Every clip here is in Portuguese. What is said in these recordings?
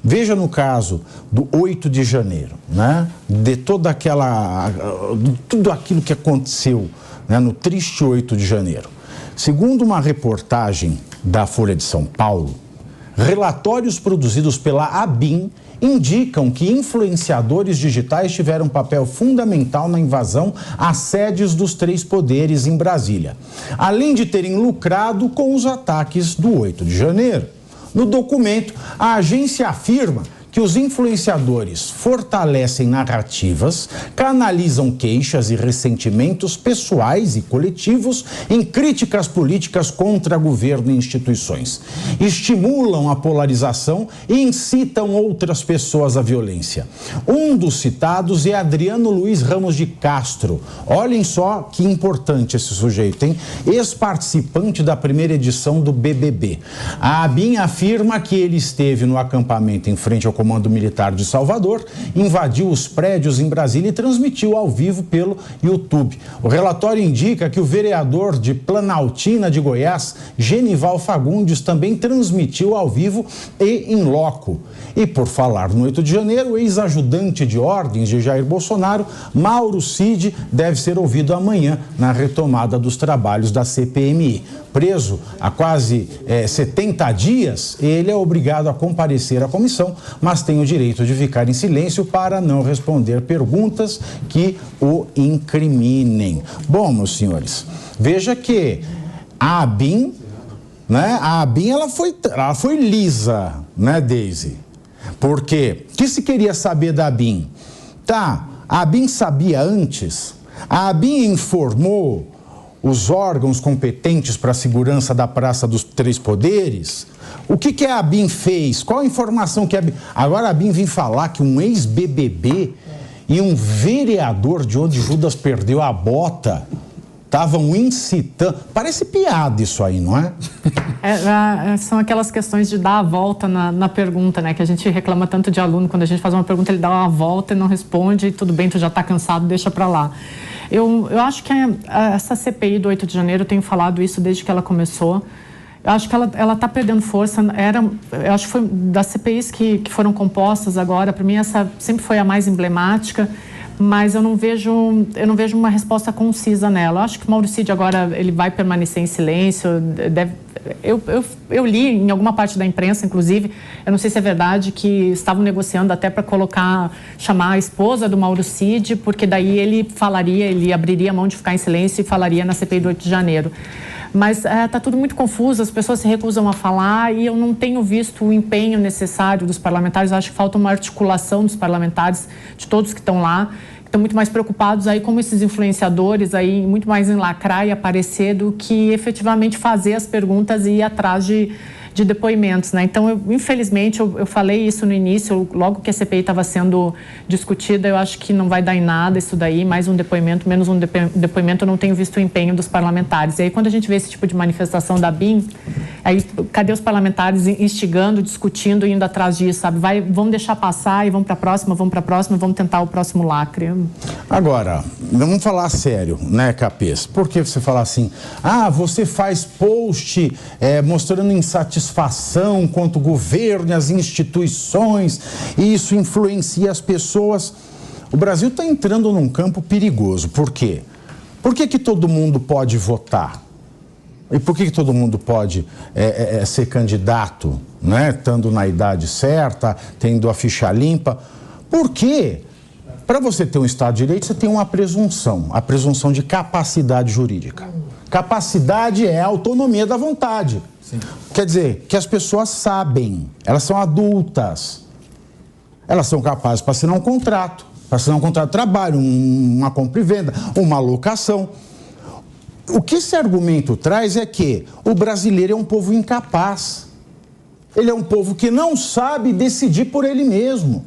Veja no caso do 8 de janeiro, né? De toda tudo aquilo que aconteceu, né, no triste 8 de janeiro. Segundo uma reportagem da Folha de São Paulo, relatórios produzidos pela ABIN indicam que influenciadores digitais tiveram um papel fundamental na invasão às sedes dos 3 poderes em Brasília, além de terem lucrado com os ataques do 8 de janeiro. No documento, a agência afirma que os influenciadores fortalecem narrativas, canalizam queixas e ressentimentos pessoais e coletivos em críticas políticas contra governo e instituições, estimulam a polarização e incitam outras pessoas à violência. Um dos citados é Adriano Luiz Ramos de Castro. Olhem só que importante esse sujeito, hein? Ex-participante da primeira edição do BBB. A ABIN afirma que ele esteve no acampamento em frente ao Comando Militar de Salvador, invadiu os prédios em Brasília e transmitiu ao vivo pelo YouTube. O relatório indica que o vereador de Planaltina de Goiás, Genival Fagundes, também transmitiu ao vivo e em loco. E por falar no 8 de janeiro, o ex-ajudante de ordens de Jair Bolsonaro, Mauro Cid, deve ser ouvido amanhã na retomada dos trabalhos da CPMI. Preso há quase 70 dias, ele é obrigado a comparecer à comissão, mas tem o direito de ficar em silêncio para não responder perguntas que o incriminem. Bom, meus senhores, veja que a ABIN, né? A ABIN ela foi lisa, né, Deise? Porque o que se queria saber da ABIN? Tá, a ABIN sabia antes? A ABIN informou os órgãos competentes para a segurança da Praça dos 3 Poderes? O que a ABIN fez? Qual a informação que a ABIN... Agora a ABIN vem falar que um ex-BBB e um vereador de onde Judas perdeu a bota estavam incitando... Parece piada isso aí, não é? São aquelas questões de dar a volta na pergunta, né? Que a gente reclama tanto de aluno, quando a gente faz uma pergunta, ele dá uma volta e não responde, tudo bem, tu já está cansado, deixa para lá. Eu acho que essa CPI do 8 de janeiro, eu tenho falado isso desde que ela começou. Eu acho que ela está perdendo força. Eu acho que foi das CPIs que foram compostas agora, para mim essa sempre foi a mais emblemática, mas eu não vejo uma resposta concisa nela. Eu acho que o Mauro Cid agora ele vai permanecer em silêncio. Eu li em alguma parte da imprensa, inclusive, eu não sei se é verdade, que estavam negociando até para chamar a esposa do Mauro Cid, porque daí ele abriria a mão de ficar em silêncio e falaria na CPI do 8 de janeiro. Mas está tudo muito confuso, as pessoas se recusam a falar e eu não tenho visto o empenho necessário dos parlamentares. Eu acho que falta uma articulação dos parlamentares, de todos que estão lá, que estão muito mais preocupados aí como esses influenciadores aí, muito mais em lacrar e aparecer do que efetivamente fazer as perguntas e ir atrás de depoimentos, né? Então, infelizmente, eu falei isso no início, logo que a CPI estava sendo discutida, eu acho que não vai dar em nada isso daí, mais um depoimento, menos um depoimento, eu não tenho visto o empenho dos parlamentares. E aí, quando a gente vê esse tipo de manifestação da ABIN, aí, cadê os parlamentares instigando, discutindo, indo atrás disso, sabe? Vamos deixar passar e vamos para a próxima, vamos tentar o próximo lacre. Agora, vamos falar sério, né, Capês? Por que você fala assim, você faz post mostrando insatisfação contra o governo e as instituições, e isso influencia as pessoas. O Brasil está entrando num campo perigoso. Por quê? Por que todo mundo pode votar? E por que todo mundo pode ser candidato, né? Estando na idade certa, tendo a ficha limpa? Porque, para você ter um Estado de Direito, você tem uma presunção, a presunção de capacidade jurídica. Capacidade é a autonomia da vontade. Sim. Quer dizer, que as pessoas sabem, elas são adultas, elas são capazes para assinar um contrato de trabalho, uma compra e venda, uma locação. O que esse argumento traz é que o brasileiro é um povo incapaz, ele é um povo que não sabe decidir por ele mesmo.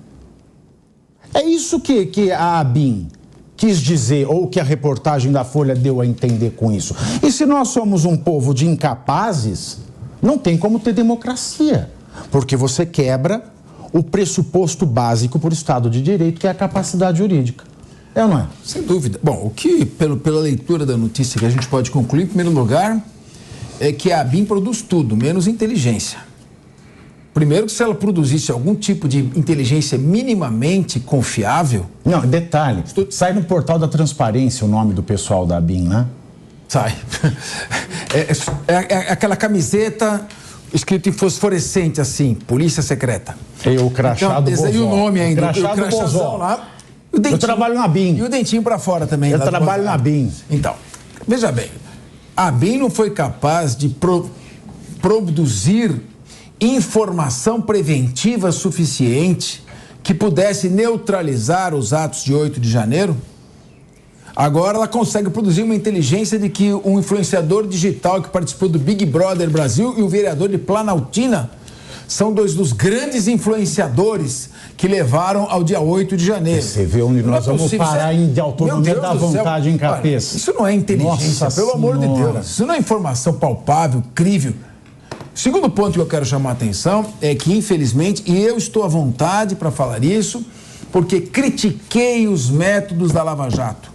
É isso que a ABIN quis dizer, ou que a reportagem da Folha deu a entender com isso. E se nós somos um povo de incapazes, não tem como ter democracia, porque você quebra o pressuposto básico por Estado de Direito, que é a capacidade jurídica. É ou não é? Sem dúvida. Bom, o que, pela leitura da notícia que a gente pode concluir, em primeiro lugar, é que a ABIN produz tudo, menos inteligência. Primeiro que se ela produzisse algum tipo de inteligência minimamente confiável... Não, detalhe, sai no portal da transparência o nome do pessoal da ABIN, né? Sai. É aquela camiseta escrito em fosforescente, assim, Polícia Secreta. E o crachá do Bozó. E o nome ainda. O crachá do Bozó. Lá. Eu trabalho na ABIN. E o dentinho pra fora também. Eu trabalho na ABIN. Então, veja bem, a ABIN não foi capaz de produzir informação preventiva suficiente que pudesse neutralizar os atos de 8 de janeiro. Agora ela consegue produzir uma inteligência de que um influenciador digital que participou do Big Brother Brasil e um vereador de Planaltina são dois dos grandes influenciadores que levaram ao dia 8 de janeiro. Você vê onde nós vamos parar de autonomia da vontade em cabeça. Isso não é inteligência, Nossa pelo amor de Senhora. Deus. Isso não é informação palpável, crível. Segundo ponto que eu quero chamar a atenção é que, infelizmente, e eu estou à vontade para falar isso, porque critiquei os métodos da Lava Jato.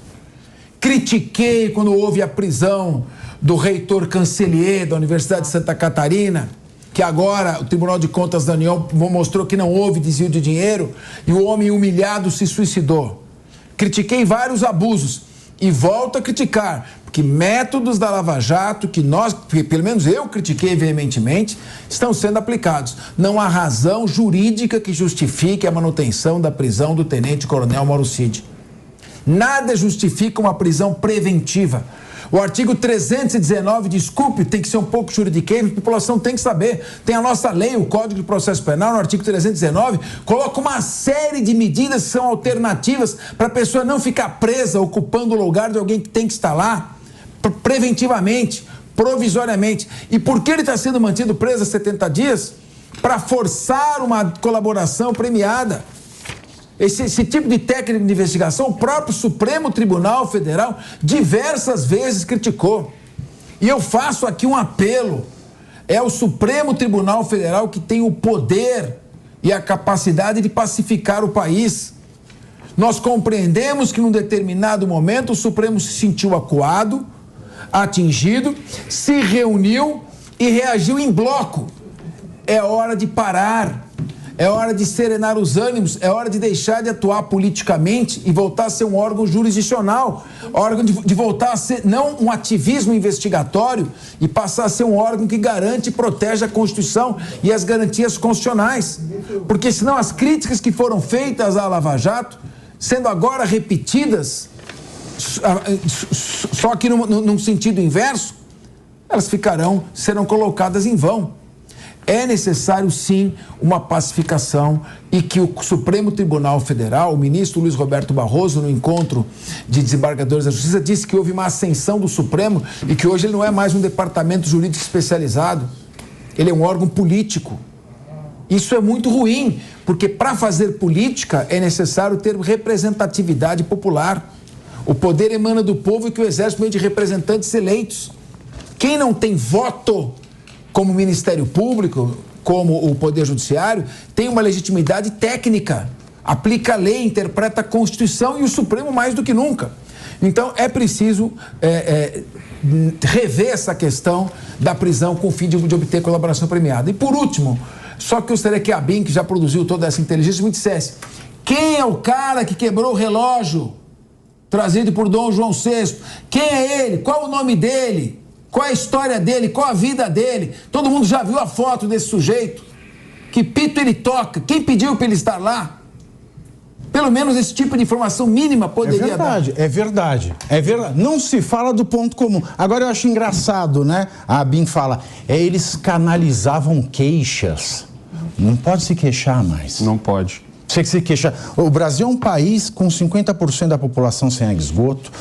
Critiquei quando houve a prisão do reitor Cancelier da Universidade de Santa Catarina, que agora o Tribunal de Contas da União mostrou que não houve desvio de dinheiro e o homem humilhado se suicidou. Critiquei vários abusos e volto a criticar, porque métodos da Lava Jato, que pelo menos eu critiquei veementemente, estão sendo aplicados. Não há razão jurídica que justifique a manutenção da prisão do tenente-coronel Mauro Cid. Nada justifica uma prisão preventiva. O artigo 319, desculpe, tem que ser um pouco juridiquês, a população tem que saber. Tem a nossa lei, o Código de Processo Penal, no artigo 319, coloca uma série de medidas que são alternativas para a pessoa não ficar presa, ocupando o lugar de alguém que tem que estar lá, preventivamente, provisoriamente. E por que ele está sendo mantido preso há 70 dias? Para forçar uma colaboração premiada. Esse tipo de técnica de investigação, o próprio Supremo Tribunal Federal diversas vezes criticou. E eu faço aqui um apelo. É o Supremo Tribunal Federal que tem o poder e a capacidade de pacificar o país. Nós compreendemos que num determinado momento o Supremo se sentiu acuado, atingido, se reuniu e reagiu em bloco. É hora de parar. É hora de serenar os ânimos, é hora de deixar de atuar politicamente e voltar a ser um órgão jurisdicional, órgão de voltar a ser não um ativismo investigatório e passar a ser um órgão que garante e protege a Constituição e as garantias constitucionais. Porque senão as críticas que foram feitas à Lava Jato, sendo agora repetidas, só que num sentido inverso, elas serão colocadas em vão. É necessário, sim, uma pacificação e que o Supremo Tribunal Federal, o ministro Luiz Roberto Barroso, no encontro de desembargadores da Justiça, disse que houve uma ascensão do Supremo e que hoje ele não é mais um departamento jurídico especializado, ele é um órgão político. Isso é muito ruim, porque para fazer política é necessário ter representatividade popular. O poder emana do povo e que o exército vem de representantes eleitos. Quem não tem voto como o Ministério Público, como o Poder Judiciário, tem uma legitimidade técnica, aplica a lei, interpreta a Constituição e o Supremo mais do que nunca. Então, é preciso rever essa questão da prisão com o fim de obter colaboração premiada. E, por último, só que eu gostaria que a ABIN, que já produziu toda essa inteligência, me dissesse quem é o cara que quebrou o relógio trazido por Dom João VI? Quem é ele? Qual o nome dele? Qual a história dele? Qual a vida dele? Todo mundo já viu a foto desse sujeito? Que pito ele toca? Quem pediu para ele estar lá? Pelo menos esse tipo de informação mínima poderia dar. É verdade. Não se fala do ponto comum. Agora eu acho engraçado, né? A ABIN fala, eles canalizavam queixas. Não pode se queixar mais. Não pode. Você que se queixa. O Brasil é um país com 50% da população sem esgoto,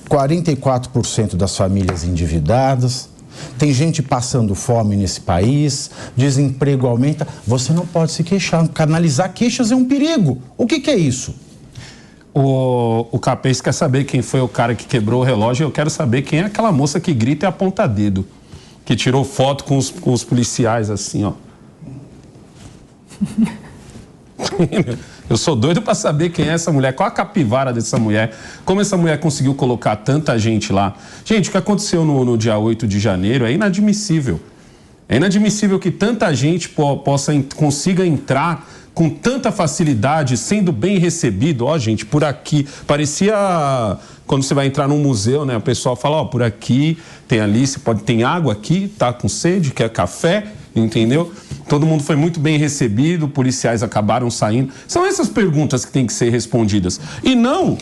44% das famílias endividadas, tem gente passando fome nesse país, desemprego aumenta. Você não pode se queixar. Canalizar queixas é um perigo. O que é isso? O Capês quer saber quem foi o cara que quebrou o relógio. Eu quero saber quem é aquela moça que grita e aponta dedo, que tirou foto com os policiais assim, ó. Eu sou doido para saber quem é essa mulher, qual a capivara dessa mulher, como essa mulher conseguiu colocar tanta gente lá. Gente, o que aconteceu no dia 8 de janeiro é inadmissível. É inadmissível que tanta gente consiga entrar com tanta facilidade, sendo bem recebido. Ó, gente, por aqui, parecia quando você vai entrar num museu, né? O pessoal fala, ó, por aqui, tem ali, tem água aqui, tá com sede, quer café, entendeu? Todo mundo foi muito bem recebido, policiais acabaram saindo. São essas perguntas que têm que ser respondidas. E não...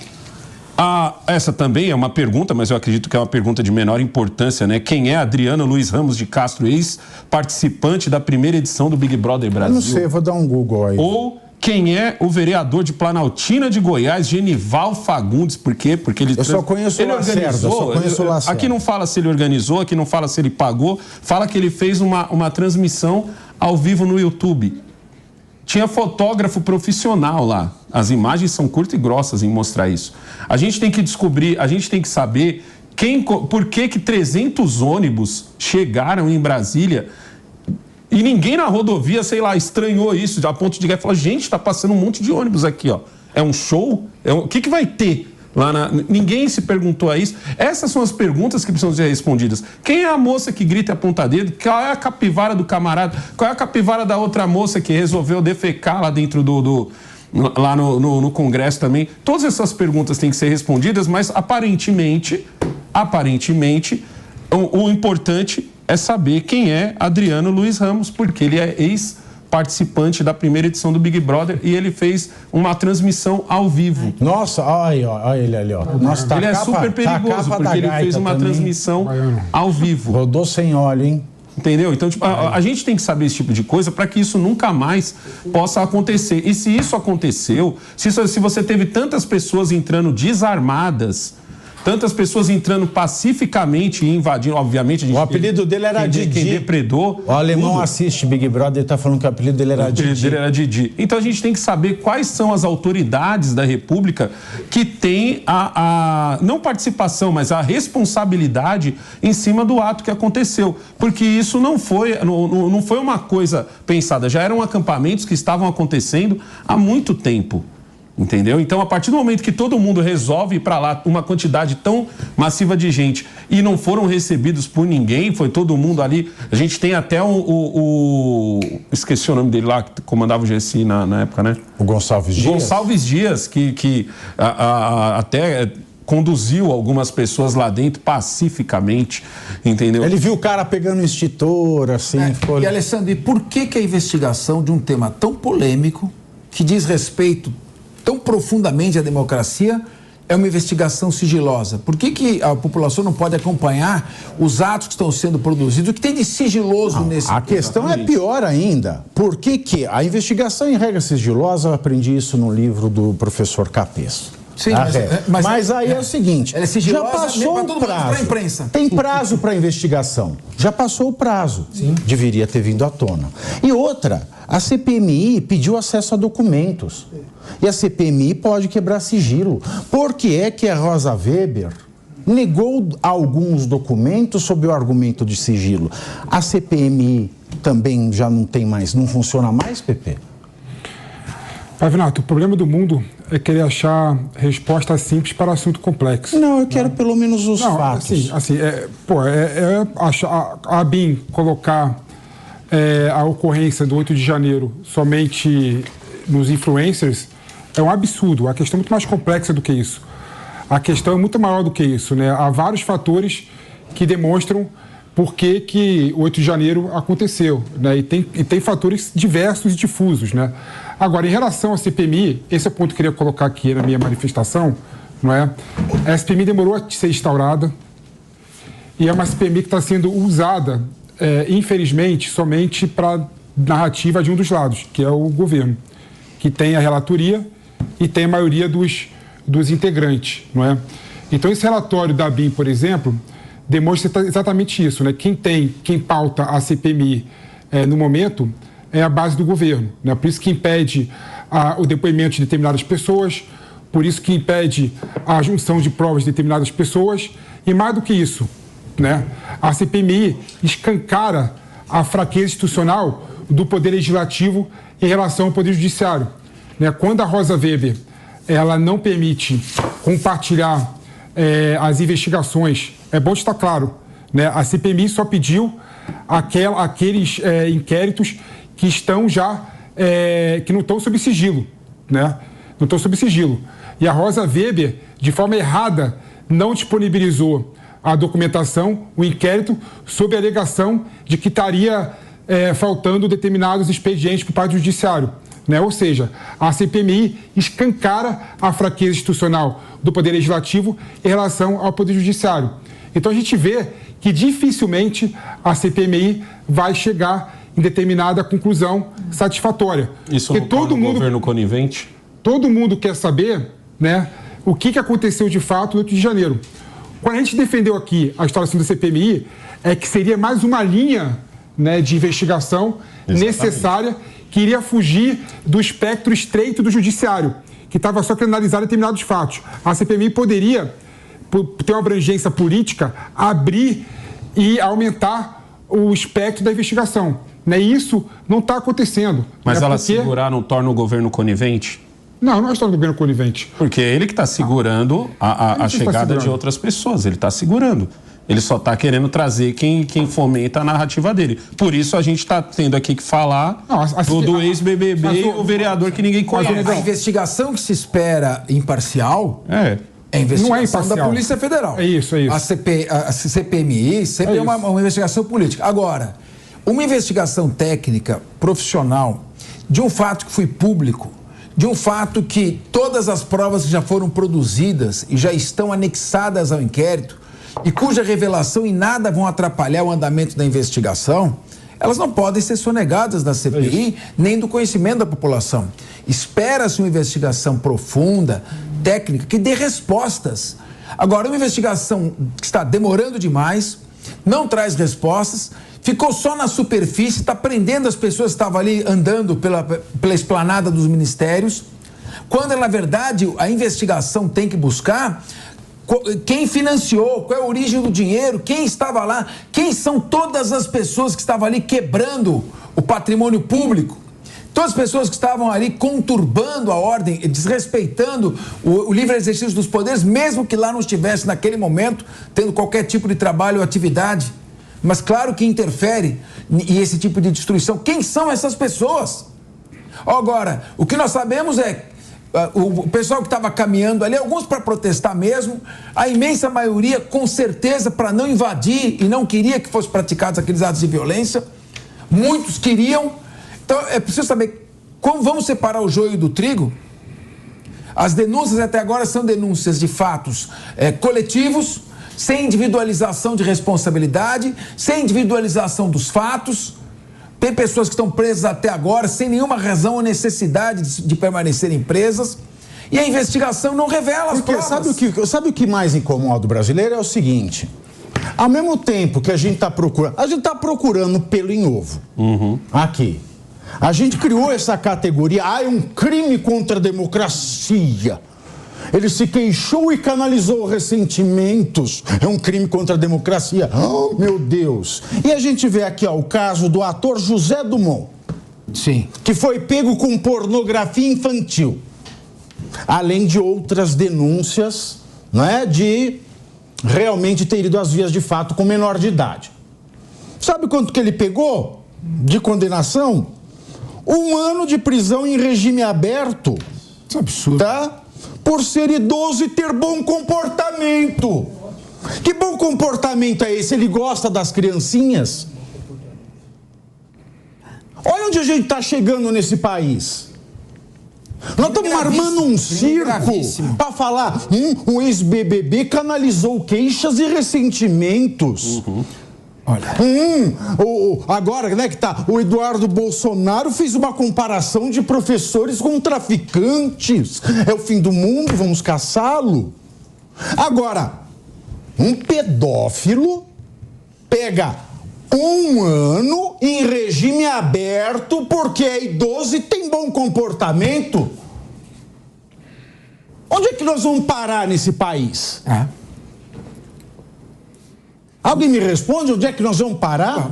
essa também é uma pergunta, mas eu acredito que é uma pergunta de menor importância, né? Quem é Adriano Luiz Ramos de Castro, ex-participante da primeira edição do Big Brother Brasil? Eu não sei, vou dar um Google aí. Ou quem é o vereador de Planaltina de Goiás, Genival Fagundes? Por quê? Porque ele... Eu só conheço o Lacerda, Aqui não fala se ele organizou, aqui não fala se ele pagou, fala que ele fez uma transmissão ao vivo no YouTube. Tinha fotógrafo profissional lá. As imagens são curtas e grossas em mostrar isso. A gente tem que descobrir, a gente tem que saber por que 300 ônibus chegaram em Brasília e ninguém na rodovia, sei lá, estranhou isso, a ponto de falar, gente, tá passando um monte de ônibus aqui, ó. É um show? O que vai ter? Ninguém se perguntou a isso. Essas são as perguntas que precisam ser respondidas. Quem é a moça que grita e aponta dedo? Qual é a capivara do camarada? Qual é a capivara da outra moça que resolveu defecar lá dentro lá no Congresso também? Todas essas perguntas têm que ser respondidas, mas aparentemente, o importante é saber quem é Adriano Luiz Ramos, porque ele é ex-participante da primeira edição do Big Brother e ele fez uma transmissão ao vivo. Nossa, olha ele ali, ó. Nossa, ele é super perigoso, porque ele fez uma transmissão ao vivo. Rodou sem óleo, hein? Entendeu? Então, a gente tem que saber esse tipo de coisa para que isso nunca mais possa acontecer. E se isso aconteceu, se você teve tantas pessoas entrando desarmadas, tantas pessoas entrando pacificamente e invadindo, obviamente... O apelido dele era Didi. Quem depredou... O alemão assiste Big Brother, ele tá falando que o apelido dele era Didi. O apelido dele era Didi. Então a gente tem que saber quais são as autoridades da República que têm não participação, mas a responsabilidade em cima do ato que aconteceu. Porque isso não foi uma coisa pensada, já eram acampamentos que estavam acontecendo há muito tempo. Entendeu? Então, a partir do momento que todo mundo resolve ir para lá uma quantidade tão massiva de gente e não foram recebidos por ninguém, foi todo mundo ali. A gente tem até esqueci o nome dele lá, que comandava o GSI na época, né? O Gonçalves Dias. Gonçalves Dias, que até conduziu algumas pessoas lá dentro pacificamente, entendeu? Ele viu o cara pegando um extintor, assim. E, Alessandro, e por que a investigação de um tema tão polêmico, que diz respeito tão profundamente à democracia, é uma investigação sigilosa? Por que a população não pode acompanhar os atos que estão sendo produzidos? O que tem de sigiloso nesse... A questão é pior ainda. Por que a investigação em regra sigilosa, eu aprendi isso no livro do professor Capês. Sim, mas aí é o seguinte, ela é sigilosa, já passou o prazo. Imprensa. Tem prazo para investigação. Já passou o prazo. Sim. Deveria ter vindo à tona. E outra, a CPMI pediu acesso a documentos. E a CPMI pode quebrar sigilo. Por que é que a Rosa Weber negou alguns documentos sob o argumento de sigilo? A CPMI também já não tem mais, não funciona mais, Pepe? Pavinato, o problema do mundo é querer achar resposta simples para assunto complexo. Não, eu quero pelo menos os fatos. A ABIN colocar a ocorrência do 8 de janeiro somente nos influencers é um absurdo. A questão é muito mais complexa do que isso. A questão é muito maior do que isso, né? Há vários fatores que demonstram por que o 8 de janeiro aconteceu, né? E tem fatores diversos e difusos, né? Agora, em relação à CPMI, esse é o ponto que eu queria colocar aqui na minha manifestação, não é? A CPMI demorou a ser instaurada e é uma CPMI que está sendo usada, infelizmente, somente para narrativa de um dos lados, que é o governo, que tem a relatoria e tem a maioria dos integrantes, não é? Então, esse relatório da ABIN, por exemplo, demonstra exatamente isso, né? Quem pauta a CPMI no momento é a base do governo, né? Por isso que impede o depoimento de determinadas pessoas, por isso que impede a junção de provas de determinadas pessoas e, mais do que isso, né? A CPMI escancara a fraqueza institucional do Poder Legislativo em relação ao Poder Judiciário, né? Quando a Rosa Weber ela não permite compartilhar as investigações, é bom estar claro, né? A CPMI só pediu aqueles inquéritos que estão já, que não estão sob sigilo, né? Não estão sob sigilo. E a Rosa Weber, de forma errada, não disponibilizou a documentação, o inquérito, sob a alegação de que estaria faltando determinados expedientes por parte do Judiciário. Né? Ou seja, a CPMI escancara a fraqueza institucional do Poder Legislativo em relação ao Poder Judiciário. Então a gente vê que dificilmente a CPMI vai chegar em determinada conclusão satisfatória. Isso não torna o governo conivente? Todo mundo quer saber, né, o que aconteceu de fato no 8 de janeiro. Quando a gente defendeu aqui a instalação da CPMI, é que seria mais uma linha, né, de investigação necessária, que iria fugir do espectro estreito do judiciário, que estava só querendo analisar determinados fatos. A CPMI poderia, por ter uma abrangência política, abrir e aumentar o espectro da investigação. Né? E isso não está acontecendo. Mas ela segurar não torna o governo conivente? Não, não é história do governo conivente. Porque é ele que está segurando a chegada de outras pessoas. Ele está segurando. Ele só está querendo trazer quem fomenta a narrativa dele. Por isso a gente está tendo aqui que falar do ex-BBB e o vereador que ninguém conhece. A investigação que se espera imparcial é a investigação da Polícia Federal. É isso. A CPMI sempre é uma investigação política. Agora, uma investigação técnica, profissional, de um fato que foi público, de um fato que todas as provas já foram produzidas e já estão anexadas ao inquérito e cuja revelação em nada vão atrapalhar o andamento da investigação, elas não podem ser sonegadas da CPI nem do conhecimento da população. Espera-se uma investigação profunda, técnica, que dê respostas. Agora, uma investigação que está demorando demais, não traz respostas, ficou só na superfície, está prendendo as pessoas que estavam ali andando pela esplanada dos ministérios, quando, na verdade, a investigação tem que buscar quem financiou, qual é a origem do dinheiro, quem estava lá, quem são todas as pessoas que estavam ali quebrando o patrimônio público, todas as pessoas que estavam ali conturbando a ordem, desrespeitando o livre exercício dos poderes, mesmo que lá não estivesse naquele momento tendo qualquer tipo de trabalho ou atividade. Mas claro que interfere em esse tipo de destruição. Quem são essas pessoas? Agora, o que nós sabemos é o pessoal que estava caminhando ali, alguns para protestar mesmo, a imensa maioria com certeza para não invadir e não queria que fossem praticados aqueles atos de violência. Muitos queriam. Então é preciso saber como vamos separar o joio do trigo. As denúncias até agora são denúncias de fatos coletivos, sem individualização de responsabilidade, sem individualização dos fatos. Tem pessoas que estão presas até agora sem nenhuma razão ou necessidade de permanecerem presas. E a investigação não revela as provas. Sabe o que mais incomoda o brasileiro? É o seguinte: ao mesmo tempo que a gente está procurando pelo em ovo. Aqui. A gente criou essa categoria, é um crime contra a democracia. Ele se queixou e canalizou ressentimentos. É um crime contra a democracia. Oh, meu Deus. E a gente vê aqui o caso do ator José Dumont. Sim. Que foi pego com pornografia infantil. Além de outras denúncias, né, de realmente ter ido às vias de fato com menor de idade. Sabe quanto que ele pegou de condenação? 1 ano de prisão em regime aberto. Isso é absurdo. Tá? Por ser idoso e ter bom comportamento. Que bom comportamento é esse? Ele gosta das criancinhas? Olha onde a gente está chegando nesse país. Nós estamos armando um circo para falar o ex-BBB canalizou queixas e ressentimentos. Olha. Agora, né, que tá, o Eduardo Bolsonaro fez uma comparação de professores com traficantes. É o fim do mundo, vamos caçá-lo. Agora, um pedófilo pega 1 ano em regime aberto porque é idoso e tem bom comportamento. Onde é que nós vamos parar nesse país? Alguém me responde onde é que nós vamos parar?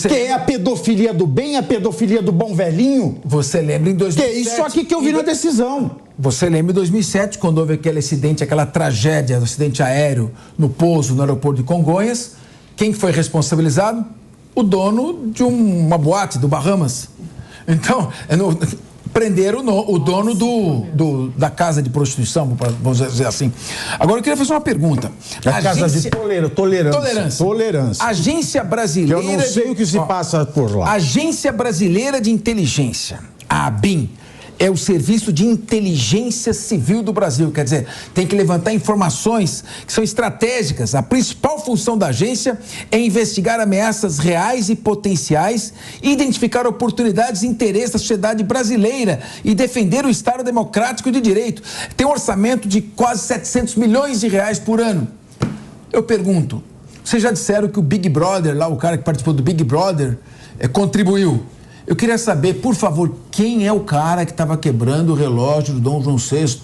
Que é a pedofilia do bem, a pedofilia do bom velhinho? Você lembra em 2007... Que é isso aqui que eu vi na decisão. Você lembra em 2007, quando houve aquele acidente, aquela tragédia, o acidente aéreo no pouso no aeroporto de Congonhas? Quem foi responsabilizado? o dono de uma boate do Bahamas. Então, prenderam o dono da casa de prostituição, vamos dizer assim. Agora, eu queria fazer uma pergunta. A casa de tolerância. Agência Brasileira... Eu não sei o que se passa por lá. Agência Brasileira de Inteligência, a ABIN, é o Serviço de Inteligência Civil do Brasil. Quer dizer, tem que levantar informações que são estratégicas. A principal função da agência é investigar ameaças reais e potenciais, identificar oportunidades e interesses da sociedade brasileira e defender o Estado democrático de direito. Tem um orçamento de quase 700 milhões de reais por ano. Eu pergunto, vocês já disseram que o Big Brother, lá o cara que participou do Big Brother, contribuiu. Eu queria saber, por favor, quem é o cara que estava quebrando o relógio do Dom João VI?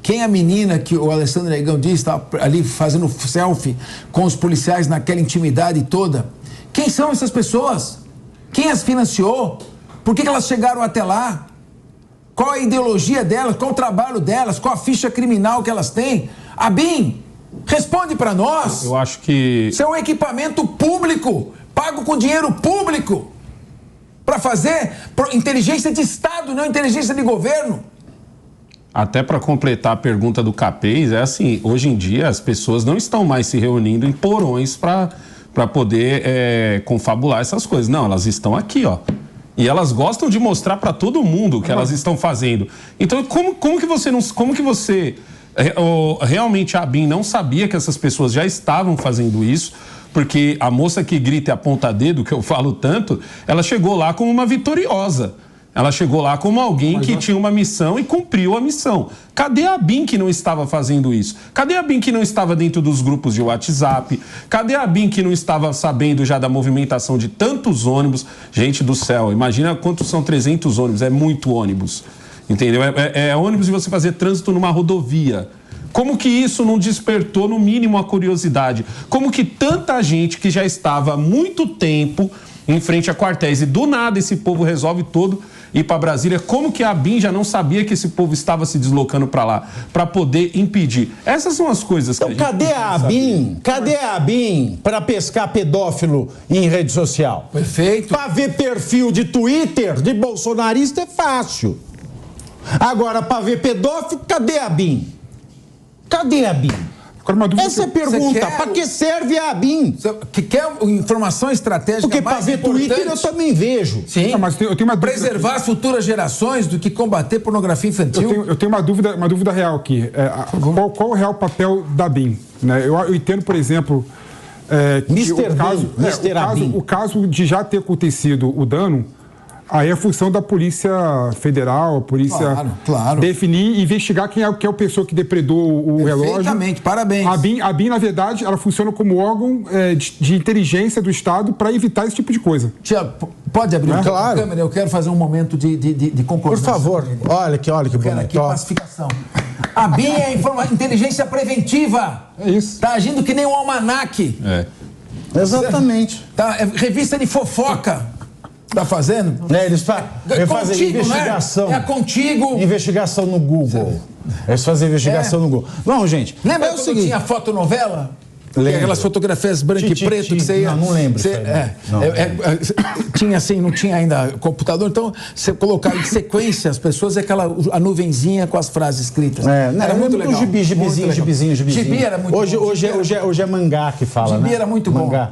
Quem é a menina que o Alessandro Negão disse estava ali fazendo selfie com os policiais naquela intimidade toda? Quem são essas pessoas? Quem as financiou? Por que elas chegaram até lá? Qual a ideologia delas? Qual o trabalho delas? Qual a ficha criminal que elas têm? ABIN, responde para nós. Eu acho que... Isso é um equipamento público, pago com dinheiro público, para fazer inteligência de Estado, não inteligência de governo. Até para completar a pergunta do Capês, é assim, hoje em dia as pessoas não estão mais se reunindo em porões para poder confabular essas coisas. Não, elas estão aqui, ó. E elas gostam de mostrar para todo mundo o que elas estão fazendo. Então, como que você realmente a ABIN não sabia que essas pessoas já estavam fazendo isso? Porque a moça que grita e aponta dedo, que eu falo tanto, ela chegou lá como uma vitoriosa. Ela chegou lá como alguém que tinha uma missão e cumpriu a missão. Cadê a ABIN que não estava fazendo isso? Cadê a ABIN que não estava dentro dos grupos de WhatsApp? Cadê a ABIN que não estava sabendo já da movimentação de tantos ônibus? Gente do céu, imagina quantos são 300 ônibus, é muito ônibus. Entendeu? É ônibus de você fazer trânsito numa rodovia. Como que isso não despertou, no mínimo, a curiosidade? Como que tanta gente que já estava há muito tempo em frente a quartéis e do nada esse povo resolve todo ir para Brasília, como que a ABIN já não sabia que esse povo estava se deslocando para lá, para poder impedir? Essas são as coisas que então, cadê a ABIN? Cadê a ABIN para pescar pedófilo em rede social? Perfeito. Para ver perfil de Twitter de bolsonarista é fácil. Agora, para ver pedófilo, cadê a ABIN? Cadê a ABIN? Essa é a pergunta. Para que serve a ABIN? Que quer informação estratégica? Porque para ver Twitter eu também vejo. Sim. Não, mas eu tenho uma dúvida. Preservar as futuras gerações do que combater pornografia infantil. Eu tenho uma dúvida real aqui. Qual o real papel da ABIN? Né? Eu entendo, por exemplo, o caso de já ter acontecido o dano. Aí é a função da Polícia Federal, a polícia definir e investigar quem é a pessoa que depredou o relógio. Perfeitamente, parabéns. A ABIN, na verdade, ela funciona como órgão de inteligência do Estado para evitar esse tipo de coisa. Tia, pode abrir a câmera? Eu quero fazer um momento de concordância. Por favor, olha que bonito. Aqui, pacificação. A ABIN é inteligência preventiva. É isso. Tá agindo que nem um almanaque. Exatamente. Tá, revista de fofoca. Tá fazendo? Eles fazem investigação. Né? É contigo. Investigação no Google. Eles fazem investigação no Google. Não, gente. Lembra quando seguinte, tinha fotonovela? Aquelas fotografias branco e preto que você ia... Não lembro. Tinha assim, não tinha ainda computador, então você colocava em sequência as pessoas a nuvenzinha com as frases escritas. Era muito legal. Gibizinho. Gibi era muito bom. Hoje é mangá que fala, Gibi era muito bom.